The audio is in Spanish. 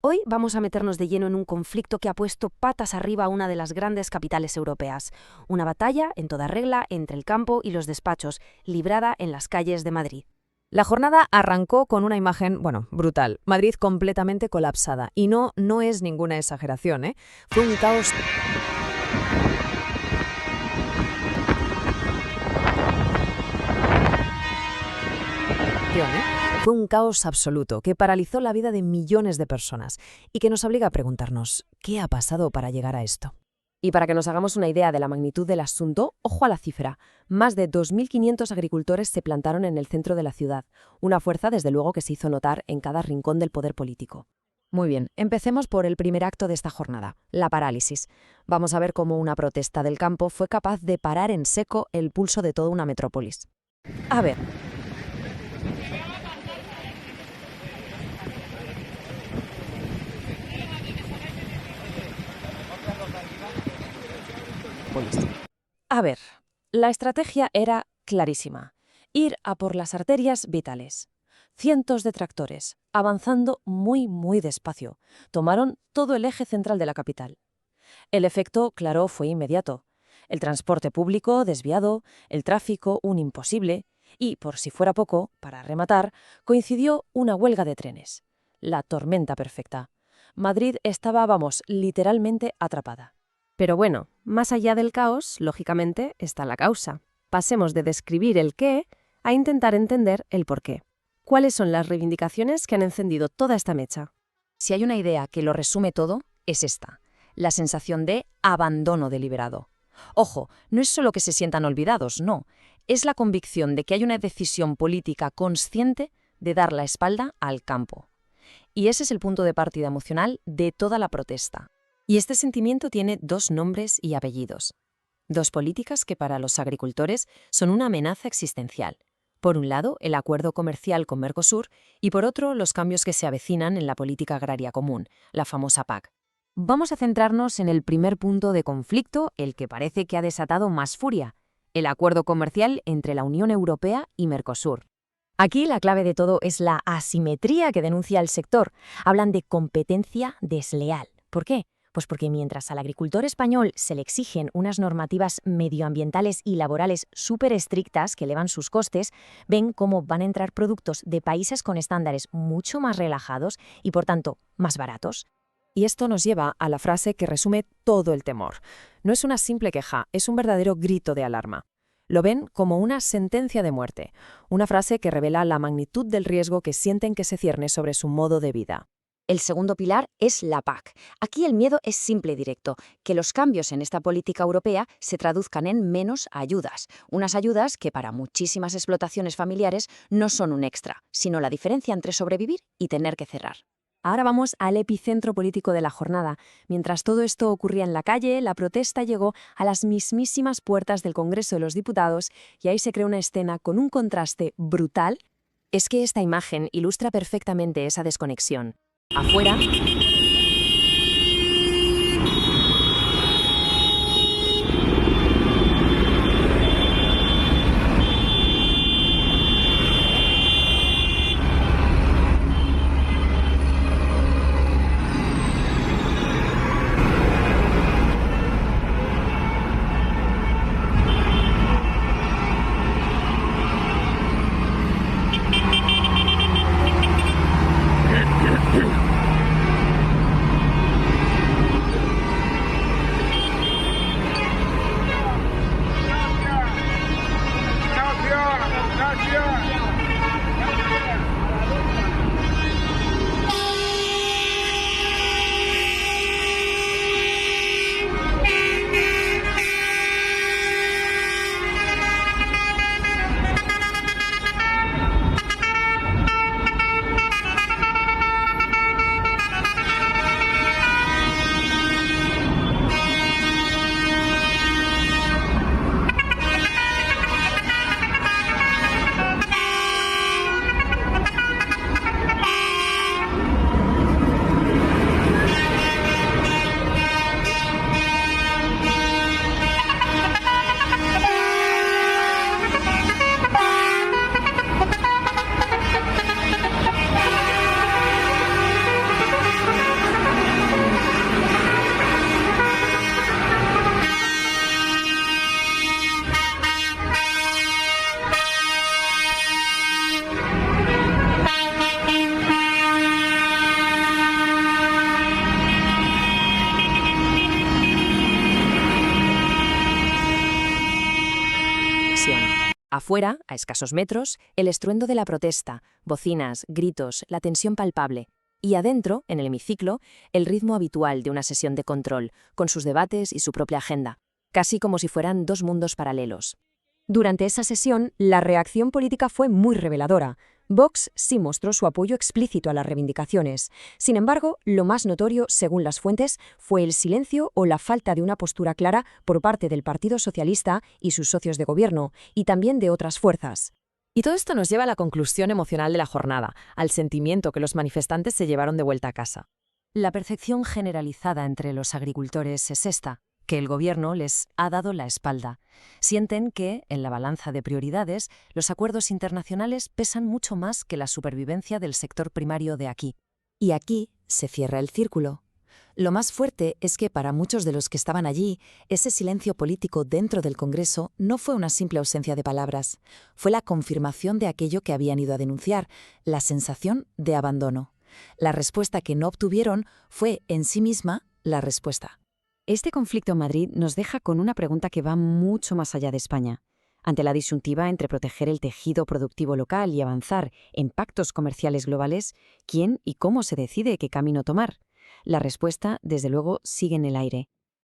Hoy vamos a meternos de lleno en un conflicto que ha puesto patas arriba a una de las grandes capitales europeas. Una batalla, en toda regla, entre el campo y los despachos, librada en las calles de Madrid. La jornada arrancó con una imagen, brutal. Madrid completamente colapsada. Y no es ninguna exageración, ¿eh? Fue un caos. Fue un caos absoluto que paralizó la vida de millones de personas y que nos obliga a preguntarnos, ¿qué ha pasado para llegar a esto? Y para que nos hagamos una idea de la magnitud del asunto, ojo a la cifra. Más de 2.500 agricultores se plantaron en el centro de la ciudad, una fuerza desde luego que se hizo notar en cada rincón del poder político. Muy bien, empecemos por el primer acto de esta jornada, la parálisis. Vamos a ver cómo una protesta del campo fue capaz de parar en seco el pulso de toda una metrópolis. A ver. La estrategia era clarísima. Ir a por las arterias vitales. Cientos de tractores, avanzando muy despacio, tomaron todo el eje central de la capital. El efecto, claro, fue inmediato. El transporte público desviado, el tráfico un imposible y, por si fuera poco, para rematar, coincidió una huelga de trenes. La tormenta perfecta. Madrid estaba, literalmente atrapada. Pero bueno, más allá del caos, lógicamente, está la causa. Pasemos de describir el qué a intentar entender el por qué. ¿Cuáles son las reivindicaciones que han encendido toda esta mecha? Si hay una idea que lo resume todo, es esta: la sensación de abandono deliberado. Ojo, no es solo que se sientan olvidados, no. Es la convicción de que hay una decisión política consciente de dar la espalda al campo. Y ese es el punto de partida emocional de toda la protesta. Y este sentimiento tiene dos nombres y apellidos. Dos políticas que para los agricultores son una amenaza existencial. Por un lado, el acuerdo comercial con Mercosur y por otro, los cambios que se avecinan en la política agraria común, la famosa PAC. Vamos a centrarnos en el primer punto de conflicto, el que parece que ha desatado más furia: el acuerdo comercial entre la Unión Europea y Mercosur. Aquí la clave de todo es la asimetría que denuncia el sector. Hablan de competencia desleal. ¿Por qué? Pues porque mientras al agricultor español se le exigen unas normativas medioambientales y laborales súper estrictas que elevan sus costes, ven cómo van a entrar productos de países con estándares mucho más relajados y, por tanto, más baratos. Y esto nos lleva a la frase que resume todo el temor. No es una simple queja, es un verdadero grito de alarma. Lo ven como una sentencia de muerte, una frase que revela la magnitud del riesgo que sienten que se cierne sobre su modo de vida. El segundo pilar es la PAC. Aquí el miedo es simple y directo: que los cambios en esta política europea se traduzcan en menos ayudas. Unas ayudas que para muchísimas explotaciones familiares no son un extra, sino la diferencia entre sobrevivir y tener que cerrar. Ahora vamos al epicentro político de la jornada. Mientras todo esto ocurría en la calle, la protesta llegó a las mismísimas puertas del Congreso de los Diputados y ahí se creó una escena con un contraste brutal. Es que esta imagen ilustra perfectamente esa desconexión. Afuera, Afuera, a escasos metros, el estruendo de la protesta, bocinas, gritos, la tensión palpable. Y adentro, en el hemiciclo, el ritmo habitual de una sesión de control, con sus debates y su propia agenda, casi como si fueran dos mundos paralelos. Durante esa sesión, la reacción política fue muy reveladora. Vox sí mostró su apoyo explícito a las reivindicaciones. Sin embargo, lo más notorio, según las fuentes, fue el silencio o la falta de una postura clara por parte del Partido Socialista y sus socios de gobierno, y también de otras fuerzas. Y todo esto nos lleva a la conclusión emocional de la jornada, al sentimiento que los manifestantes se llevaron de vuelta a casa. La percepción generalizada entre los agricultores es esta, que el gobierno les ha dado la espalda. Sienten que, en la balanza de prioridades, los acuerdos internacionales pesan mucho más que la supervivencia del sector primario de aquí. Y aquí se cierra el círculo. Lo más fuerte es que para muchos de los que estaban allí, ese silencio político dentro del Congreso no fue una simple ausencia de palabras, fue la confirmación de aquello que habían ido a denunciar, la sensación de abandono. La respuesta que no obtuvieron fue en sí misma la respuesta. Este conflicto en Madrid nos deja con una pregunta que va mucho más allá de España. Ante la disyuntiva entre proteger el tejido productivo local y avanzar en pactos comerciales globales, ¿quién y cómo se decide qué camino tomar? La respuesta, desde luego, sigue en el aire.